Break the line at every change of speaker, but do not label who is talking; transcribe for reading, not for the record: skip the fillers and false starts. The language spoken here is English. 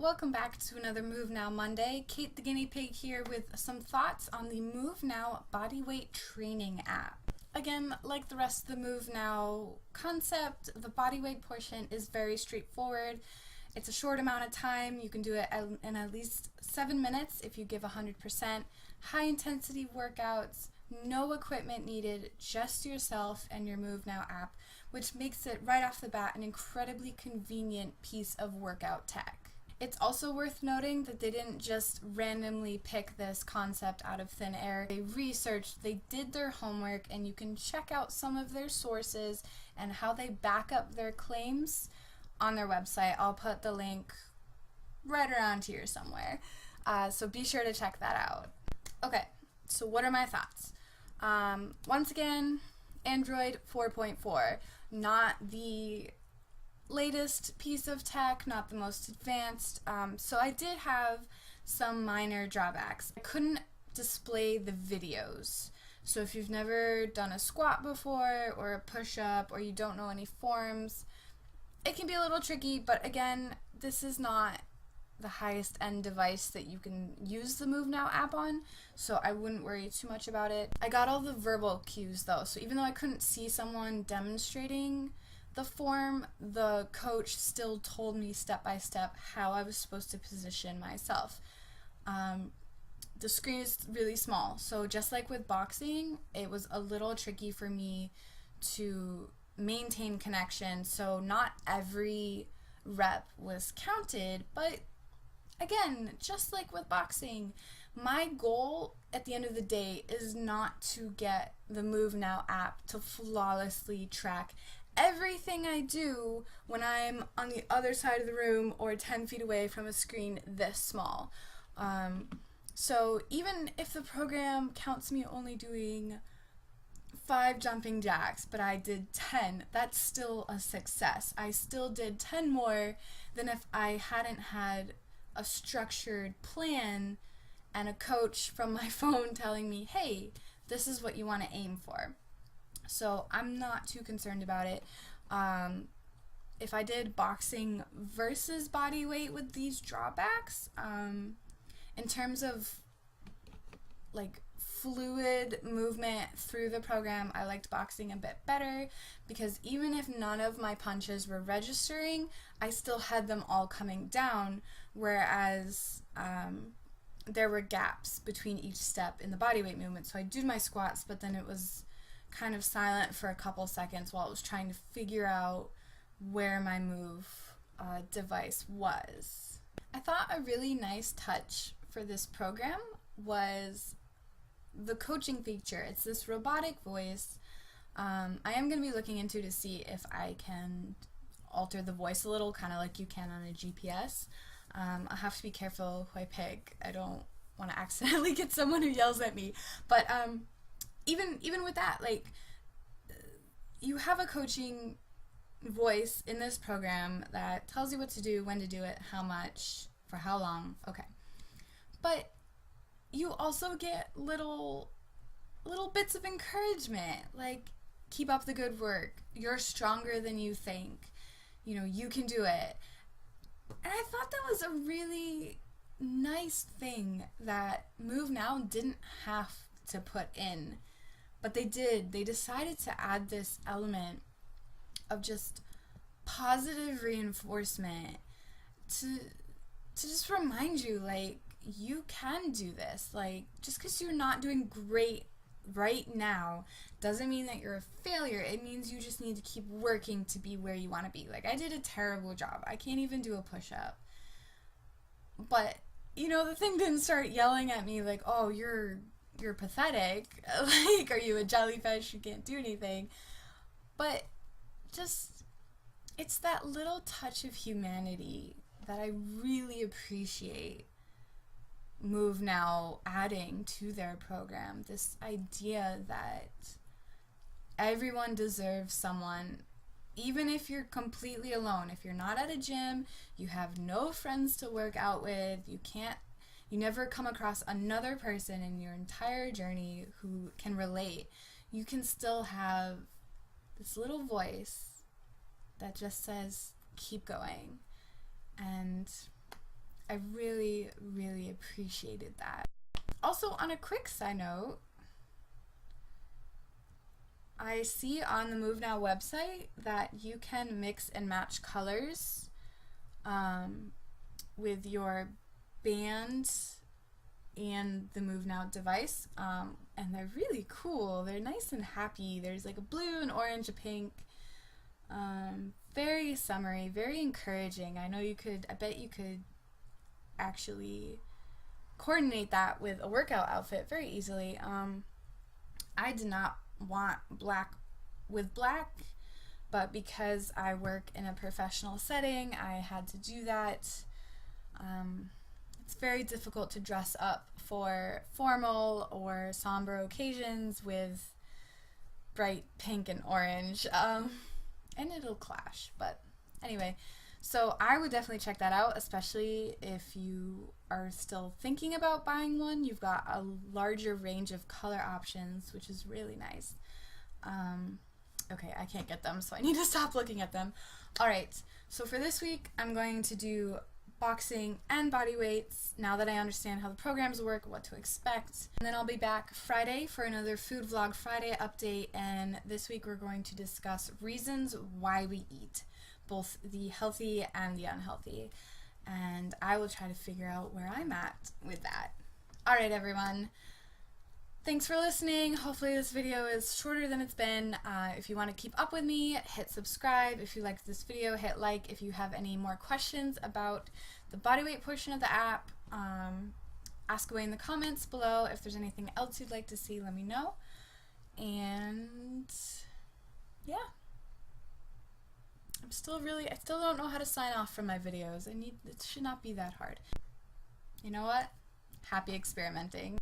Welcome back to another Moov Now Monday. Kate the Guinea Pig here with some thoughts on the Moov Now Bodyweight training app. Again, like the rest of the Moov Now concept, the bodyweight portion is very straightforward. It's a short amount of time. You can do it in at least 7 minutes if you give 100%. High intensity workouts, no equipment needed, just yourself and your Moov Now app, which makes it right off the bat an incredibly convenient piece of workout tech. It's also worth noting that they didn't just randomly pick this concept out of thin air. They researched, they did their homework, and you can check out some of their sources and how they back up their claims on their website. I'll put the link right around here somewhere, so be sure to check that out. Okay, so what are my thoughts? Once again, Android 4.4, not the latest piece of tech, not the most advanced, so I did have some minor drawbacks. I couldn't display the videos, so if you've never done a squat before or a push-up or you don't know any forms, it can be a little tricky, but again, this is not the highest end device that you can use the Moov Now app on, so I wouldn't worry too much about it. I got all the verbal cues though, so even though I couldn't see someone demonstrating the form, the coach still told me step by step how I was supposed to position myself. The screen is really small, so just like with boxing, it was a little tricky for me to maintain connection, so not every rep was counted, but again, just like with boxing, my goal at the end of the day is not to get the Moov Now app to flawlessly track everything I do when I'm on the other side of the room or 10 feet away from a screen this small. So even if the program counts me only doing 5 jumping jacks, but I did 10, that's still a success. I still did 10 more than if I hadn't had a structured plan and a coach from my phone telling me, hey, this is what you want to aim for. So I'm not too concerned about it. If I did boxing versus bodyweight with these drawbacks, in terms of like fluid movement through the program, I liked boxing a bit better because even if none of my punches were registering, I still had them all coming down, whereas there were gaps between each step in the bodyweight movement. So I did my squats, but then it was kind of silent for a couple seconds while I was trying to figure out where my move device was. I thought a really nice touch for this program was the coaching feature. It's this robotic voice. I am going to be looking into to see if I can alter the voice a little, kind of like you can on a GPS. I'll have to be careful who I pick. I don't want to accidentally get someone who yells at me, but even with that, like, you have a coaching voice in this program that tells you what to do, when to do it, how much, for how long, okay. But you also get little bits of encouragement, like, keep up the good work, you're stronger than you think, you know, you can do it. And I thought that was a really nice thing that Moov Now didn't have to put in. But they did. They decided to add this element of just positive reinforcement to just remind you, like, you can do this. Like, just because you're not doing great right now doesn't mean that you're a failure. It means you just need to keep working to be where you want to be. Like, I did a terrible job. I can't even do a push-up. But, you know, the thing didn't start yelling at me like, oh, you're pathetic, like, are you a jellyfish, you can't do anything? But just, it's that little touch of humanity that I really appreciate Moov Now adding to their program. This idea that everyone deserves someone, even if you're completely alone, if you're not at a gym, you have no friends to work out with, you never come across another person in your entire journey who can relate, you can still have this little voice that just says, keep going. And I really, really appreciated that. Also, on a quick side note, I see on the Moov Now website that you can mix and match colors with your band and the Moov Now device, and they're really cool. They're nice and happy. There's like a blue, an orange, a pink. Very summery, very encouraging. I bet you could actually coordinate that with a workout outfit very easily. I did not want black with black, but because I work in a professional setting, I had to do that. It's very difficult to dress up for formal or somber occasions with bright pink and orange, and it'll clash. But anyway, so I would definitely check that out, especially if you are still thinking about buying one. You've got a larger range of color options, which is really nice. Okay, I can't get them, so I need to stop looking at them. Alright, so for this week, I'm going to do boxing and body weights, now that I understand how the programs work, what to expect. And then I'll be back Friday for another Food Vlog Friday update, and this week we're going to discuss reasons why we eat, both the healthy and the unhealthy. And I will try to figure out where I'm at with that. Alright everyone, thanks for listening. Hopefully this video is shorter than it's been. If you want to keep up with me, hit subscribe. If you liked this video, hit like. If you have any more questions about the bodyweight portion of the app, ask away in the comments below. If there's anything else you'd like to see, let me know. And yeah. I still don't know how to sign off from my videos. It should not be that hard. You know what? Happy experimenting.